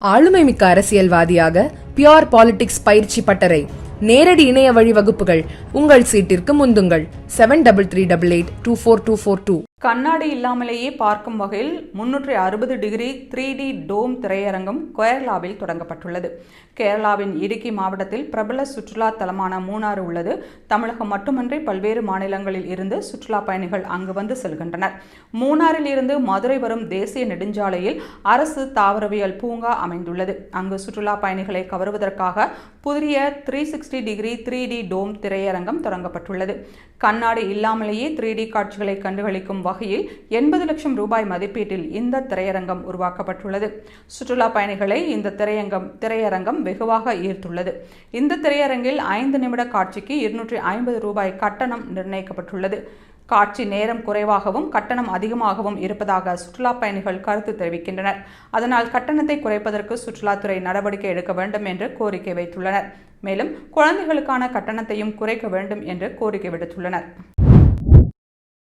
ஆளுமைமிக்க அரசியல்வாதியாக pure politics பயிற்சி பட்டறை நேரடி இணைய வழி வகுப்புகள் உங்கள் சீட்டிற்கு முந்துங்கள் 7338824242. கண்ணாடி இல்லாமலேயே பார்க்கும் வகையில் 360 டிகிரி 3D டோம் திரையரங்கம் கேரளாவில் தொடங்கப்பட்டுள்ளது. கேரளாவின் இடுக்கி மாவட்டத்தில் பிரபல சுற்றுலா தலமான மூணாறு உள்ளது. தமிழகம் மட்டுமன்றி பல்வேறு மாநிலங்களில் இருந்து சுற்றுலா பயணிகள் அங்கு வந்து செல்கின்றனர். மூணாறில் இருந்து மதுரை வரும் தேசிய நெடுஞ்சாலையில் அரசு தாவரவியல் பூங்கா அமைந்துள்ளது. அங்கு சுற்றுலா பயணிகளை கவருவதற்காக புதிய 360 டிகிரி 3D டோம் திரையரங்கம் தொடங்கப்பட்டுள்ளது. கண்ணாடி இல்லாமலேயே 3D காட்சிகளை கண்டுகளிக்கும் வகையில் 80 லட்சம் ரூபாய் மதிப்பீட்டில் இந்த திரையரங்கம் உருவாக்கப்பட்டுள்ளது. சுற்றுலா பயணிகளை இந்த திரையரங்கம் வெகுவாக ஈர்த்துள்ளது. இந்த திரையரங்கில் 5 நிமிட காட்சிக்கு 250 ரூபாய் கட்டணம் நிர்ணயிக்கப்பட்டுள்ளது. காட்சி நேரம் குறைவாகவும் கட்டணம் அதிகமாகவும் இருப்பதாக சுற்றுலா பயணிகள் கருத்து தெரிவிக்கின்றனர். அதனால் கட்டணத்தை குறைப்பதற்கு சுற்றுலாத்துறை நடவடிக்கை எடுக்க வேண்டும் என்று கோரிக்கை வைத்துள்ளனர். மேலும் குழந்தைகளுக்கான கட்டணத்தையும் குறைக்க வேண்டும் என்று கோரிக்கை விடுத்துள்ளனர்.